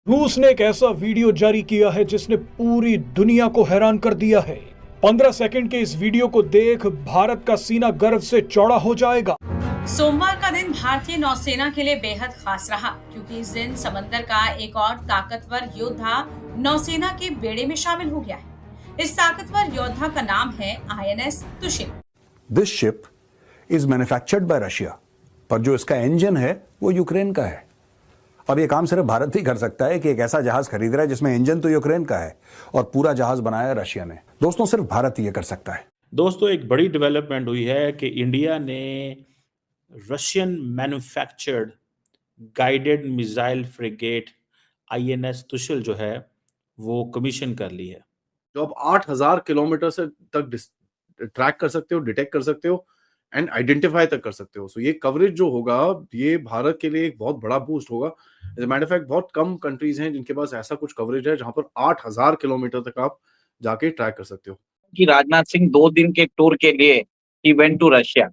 रूस ने एक ऐसा वीडियो जारी किया है जिसने पूरी दुनिया को हैरान कर दिया है। 15 सेकंड के इस वीडियो को देख भारत का सीना गर्व से चौड़ा हो जाएगा। सोमवार का दिन भारतीय नौसेना के लिए बेहद खास रहा, क्योंकि इस दिन समंदर का एक और ताकतवर योद्धा नौसेना के बेड़े में शामिल हो गया है। इस ताकतवर योद्धा का नाम है INS Tushil. This ship is manufactured by Russia, पर जो इसका इंजन है वो यूक्रेन का है। अब ये काम सिर्फ भारत ही कर सकता है कि एक ऐसा जहाज खरीद रहा है जिसमें इंजन तो यूक्रेन का है और पूरा जहाज बनाया रशिया ने। दोस्तों, सिर्फ भारत ही ये कर सकता है। दोस्तों, एक बड़ी डेवलपमेंट हुई है कि इंडिया ने Russian manufactured guided missile frigate INS Tushil जो है वो कमीशन कर ली है। जो आप 8,000 किलोमीटर से तक ट्रैक कर सकते हो, डिटेक्ट कर सकते हो एंड आइडेंटिफाई तक कर सकते हो। सो ये कवरेज जो होगा ये भारत के लिए एक बहुत बड़ा बूस्ट होगा। As a matter of fact बहुत कम कंट्रीज हैं जिनके पास ऐसा कुछ कवरेज है जहां पर 8,000 किलोमीटर तक आप जाके ट्रैक कर सकते हो। कि राजनाथ सिंह 2 दिन के टूर के लिए ही वेंट टू रशिया।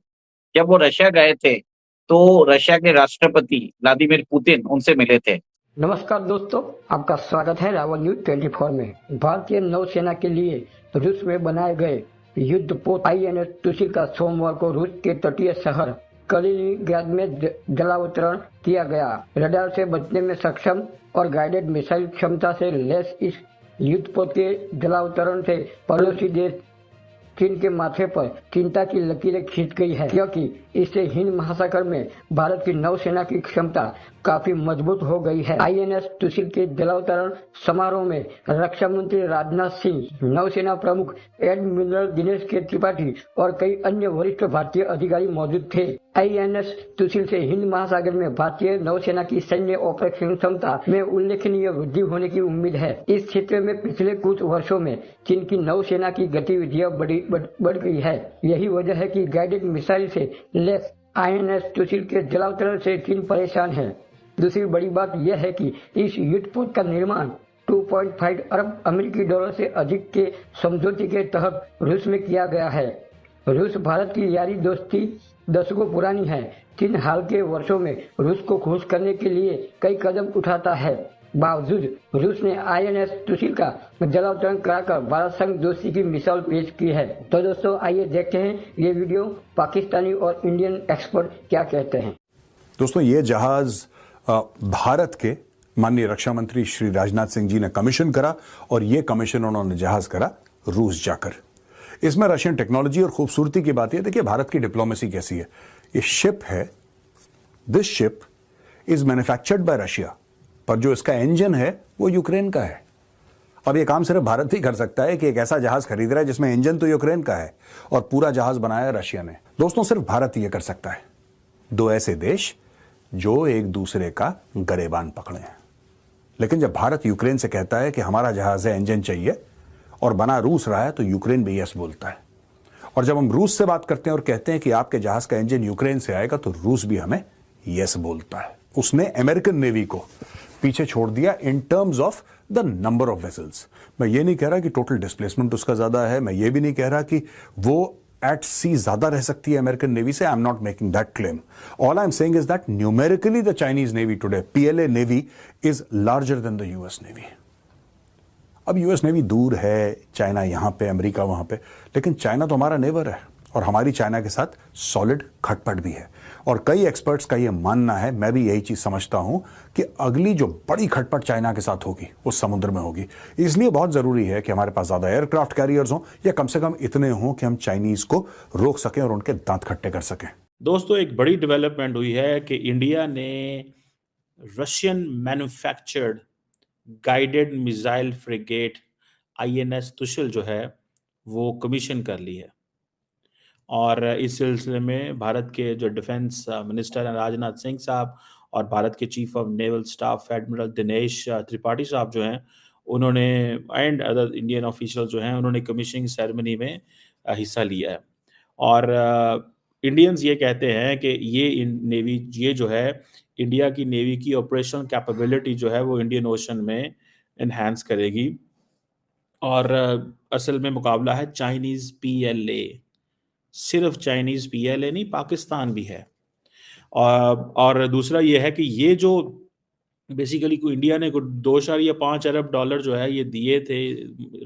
जब वो रशिया गए थे तो रशिया के राष्ट्रपति व्लादिमीर पुतिन उनसे मिले थे। नमस्कार दोस्तों, आपका स्वागत है रावल न्यूज 24 में। भारतीय नौसेना के लिए रूस में बनाए गए युद्धपोत आईएनएस तुशिल का सोमवार को रूस के तटीय शहर कलिनिंग्राद में जलावतरण किया गया। रडार से बचने में सक्षम और गाइडेड मिसाइल क्षमता से लैस इस युद्धपोत के जलावतरण से पड़ोसी देश चीन के माथे पर चिंता की लकीरें खींच गई है, क्योंकि इससे हिंद महासागर में भारत की नौसेना की क्षमता काफी मजबूत हो गई है। आईएनएस तुशिल के जलावतरण समारोह में रक्षा मंत्री राजनाथ सिंह, नौसेना प्रमुख एडमिरल दिनेश के त्रिपाठी और कई अन्य वरिष्ठ भारतीय अधिकारी मौजूद थे। आईएनएस तुशिल से हिंद महासागर में भारतीय नौसेना की सैन्य ऑपरेशन क्षमता में उल्लेखनीय वृद्धि होने की उम्मीद है। इस क्षेत्र में पिछले कुछ वर्षों में चीन की नौसेना की गतिविधियां बढ़ गई है। यही वजह है कि गाइडेड मिसाइल से लैस आईएनएस तुशिल के जलावतरण से चीन परेशान है। दूसरी बड़ी बात यह है कि इस युद्धपोत का निर्माण 2.5 अरब अमेरिकी डॉलर से अधिक के समझौते के तहत रूस में किया गया है। रूस भारत की यारी दोस्ती दशकों पुरानी है। चीन हाल के वर्षों में रूस को खुश करने के लिए कई कदम उठाता है। बावजूद रूस ने आईएनएस तुशिल का जलावतरण कराकर भारत संग दोस्ती की मिसाल पेश की है। तो दोस्तों, आइए देखते हैं ये वीडियो पाकिस्तानी और इंडियन एक्सपर्ट क्या कहते हैं। दोस्तों, ये जहाज भारत के माननीय रक्षा मंत्री श्री राजनाथ सिंह जी ने कमीशन करा और ये कमीशन उन्होंने जहाज करा रूस जाकर। इसमें रशियन टेक्नोलॉजी और खूबसूरती की बात है। देखिए भारत की डिप्लोमेसी कैसी है। ये शिप है, this ship is manufactured by Russia, पर जो इसका इंजन है वो यूक्रेन का है। अब ये काम सिर्फ भारत ही कर सकता है कि एक ऐसा जहाज खरीद रहा है जिसमें इंजन तो यूक्रेन का है और पूरा जहाज बनाया रशिया ने। दोस्तों, सिर्फ भारत ही ये कर सकता है। दो ऐसे देश जो एक दूसरे का गरेबान पकड़े हैं। लेकिन जब भारत यूक्रेन से कहता है कि हमारा जहाज है, इंजन चाहिए, और बना रूस रहा है, तो यूक्रेन भी यस बोलता है। और जब हम रूस से बात करते हैं और कहते हैं कि आपके जहाज का इंजन यूक्रेन से आएगा, तो रूस भी हमें यस बोलता है। उसने अमेरिकन नेवी को पीछे छोड़ दिया in terms of the number of vessels. मैं ये नहीं कह रहा कि टोटल डिस्प्लेसमेंट उसका ज्यादा है, मैं ये भी नहीं कह रहा कि वो एट सी ज्यादा रह सकती है अमेरिकन नेवी से। I am not making that claim. All I am saying is that numerically the Chinese navy today, PLA navy, is larger than the US navy. अब यूएस नेवी दूर है, चाइना यहां पे, अमेरिका वहां पे, लेकिन China तो हमारा नेबर है और हमारी चाइना के साथ सॉलिड खटपट भी है। और कई एक्सपर्ट्स का यह मानना है, मैं भी यही चीज समझता हूं, कि अगली जो बड़ी खटपट चाइना के साथ होगी वो समुद्र में होगी। इसलिए बहुत जरूरी है कि हमारे पास ज्यादा एयरक्राफ्ट कैरियर्स हों, या कम से कम इतने हों कि हम चाइनीज को रोक सकें और उनके दांत खट्टे कर सकें। दोस्तों, एक बड़ी डेवलपमेंट हुई है कि इंडिया ने Russian manufactured guided missile frigate INS Tushil जो है वो कमीशन कर ली है। और इस सिलसिले में भारत के जो डिफेंस मिनिस्टर हैं राजनाथ सिंह साहब और भारत के chief of naval staff admiral Dinesh Tripathi साहब जो हैं, उन्होंने एंड अदर इंडियन ऑफिशियल जो हैं, उन्होंने कमीशनिंग सेरेमनी में हिस्सा लिया है। और इंडियंस ये कहते हैं कि ये जो है इंडिया की नेवी की ऑपरेशनल कैपेबिलिटी जो है वो इंडियन ओशन में एनहांस करेगी। और असल में मुकाबला है चाइनीज़ पीएलए, सिर्फ चाइनीज़ पीएलए नहीं, पाकिस्तान भी है। और दूसरा ये है कि ये जो बेसिकली को इंडिया ने 2.5 अरब डॉलर जो है ये दिए थे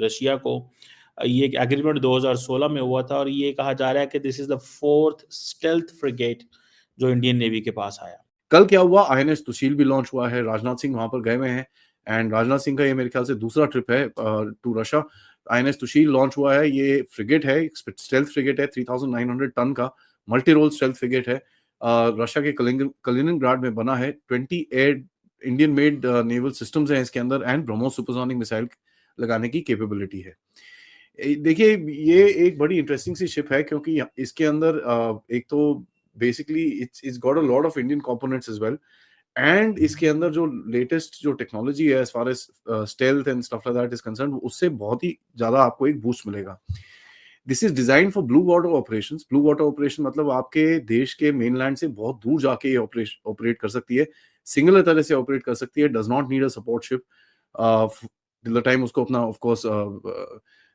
रशिया को। ये एक एग्रीमेंट 2016 में हुआ था और ये कहा जा रहा है कि this is the 4th stealth frigate जो इंडियन नेवी के पास आया। कल क्या हुआ, आईएनएस सुशील भी लॉन्च हुआ है, राजनाथ सिंह वहां पर गए हुए हैं एंड राजनाथ सिंह का ये मेरे ख्याल से दूसरा ट्रिप है to Russia. INS Sushil launch हुआ है, ये फ्रिगेट है, स्टेल्थ फ्रिगेट है, 3900 टन का मल्टी रोल स्टेल्थ फ्रिगेट है। रशिया के कलिनिनग्राड में बना है। 28 इंडियन मेड नेवल सिस्टम्स हैं इसके अंदर एंड ब्रह्मोस सुपरसोनिक मिसाइल लगाने की कैपेबिलिटी है। देखिए ये एक बड़ी इंटरेस्टिंग सी शिप है क्योंकि इसके अंदर एक तो basically it's got a lot of Indian components as well and इसके अंदर जो लेटेस्ट जो टेक्नोलॉजी है as far as stealth and stuff like that is concerned, उससे बहुत ही ज्यादा आपको एक बूस्ट मिलेगा। This is design for blue water operations. Blue water operation मतलब आपके देश के मेनलैंड से बहुत दूर जाके ये ऑपरेट कर सकती है, सिंगुलर तरह से ऑपरेट कर सकती है, does not need a support ship the time उसको अपना ऑफ कोर्स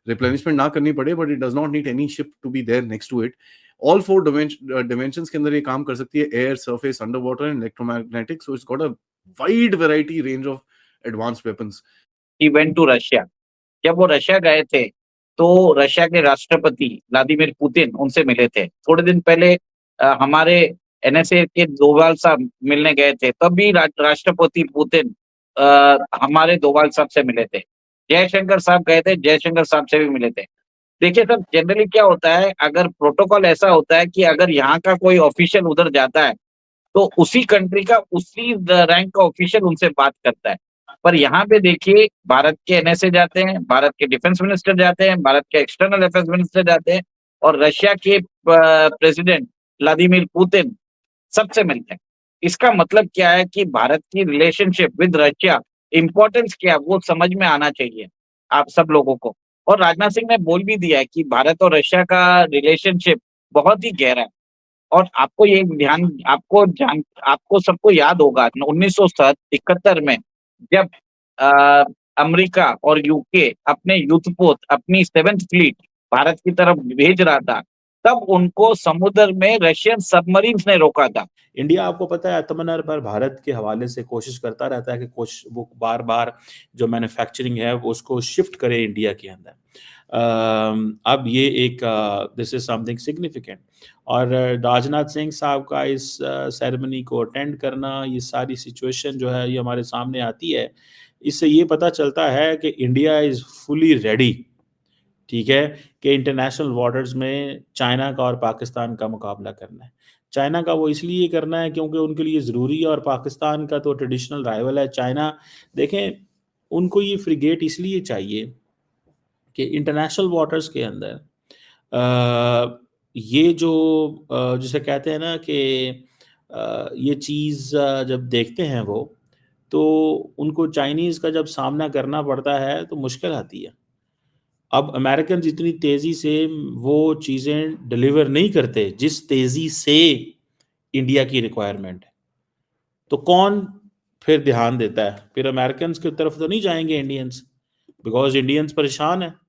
रिप्लेनिशमेंट ना करनी पड़े, but it does not need any ship to be there next to it. All 4 dimensions के अंदर ये काम कर सकती है, air, surface, under water and electromagnetic. So it's got a wide variety range of advanced weapons. He went to Russia. जब वो Russia गए थे तो रशिया के राष्ट्रपति व्लादिमीर पुतिन उनसे मिले थे। थोड़े दिन पहले हमारे एनएसए के डोभाल साहब मिलने गए थे, तब भी राष्ट्रपति पुतिन हमारे डोभाल साहब से मिले थे। जयशंकर साहब गए थे, जयशंकर साहब से भी मिले थे। देखिए सर, जनरली क्या होता है, अगर प्रोटोकॉल ऐसा होता है कि अगर यहाँ का कोई ऑफिशियल उधर जाता है तो उसी कंट्री का उसी रैंक का ऑफिशियल उनसे बात करता है। पर यहाँ पे देखिए, भारत के एनएसए जाते हैं, भारत के डिफेंस मिनिस्टर जाते हैं, भारत के एक्सटर्नल अफेयर्स मिनिस्टर जाते हैं और रशिया के प्रेसिडेंट व्लादिमीर पुतिन सबसे मिलते हैं। इसका मतलब क्या है कि भारत की रिलेशनशिप विद रशिया इंपॉर्टेंस क्या, वो समझ में आना चाहिए आप सब लोगों को। और राजनाथ सिंह ने बोल भी दिया है कि भारत और रशिया का रिलेशनशिप बहुत ही गहरा है। और आपको ये ध्यान आपको सबको याद होगा 1971 में जब अमेरिका और यूके अपने युद्धपोत, अपनी 7th फ्लीट भारत की तरफ भेज रहा था, तब उनको समुद्र में रशियन सबमरीन्स ने रोका था। इंडिया आपको पता है आत्मनिर्भर भारत के हवाले से कोशिश करता रहता है कि कुछ वो बार बार जो मैन्युफैक्चरिंग है वो उसको शिफ्ट करे इंडिया के अंदर। अब ये एक दिस इज समथिंग सिग्निफिकेंट और राजनाथ सिंह साहब का इस सेरेमनी को अटेंड करना, ये सारी सिचुएशन जो है ये हमारे सामने आती है। इससे ये पता चलता है कि इंडिया इज़ फुली रेडी, ठीक है, कि इंटरनेशनल वाटर्स में चाइना का और पाकिस्तान का मुकाबला करना है। चाइना का वो इसलिए करना है क्योंकि उनके लिए ज़रूरी है और पाकिस्तान का तो ट्रेडिशनल राइवल है चाइना। देखें, उनको ये फ्रिगेट इसलिए चाहिए कि इंटरनेशनल वाटर्स के अंदर ये जो जिसे कहते हैं ना कि ये चीज़ जब देखते हैं वो, तो उनको चाइनीज़ का जब सामना करना पड़ता है तो मुश्किल आती है। अब अमेरिकन इतनी तेज़ी से वो चीज़ें डिलीवर नहीं करते जिस तेज़ी से इंडिया की रिक्वायरमेंट है। तो कौन फिर ध्यान देता है? फिर अमेरिकन्स की तरफ तो नहीं जाएँगे इंडियंस, बिकॉज़ इंडियंस परेशान हैं।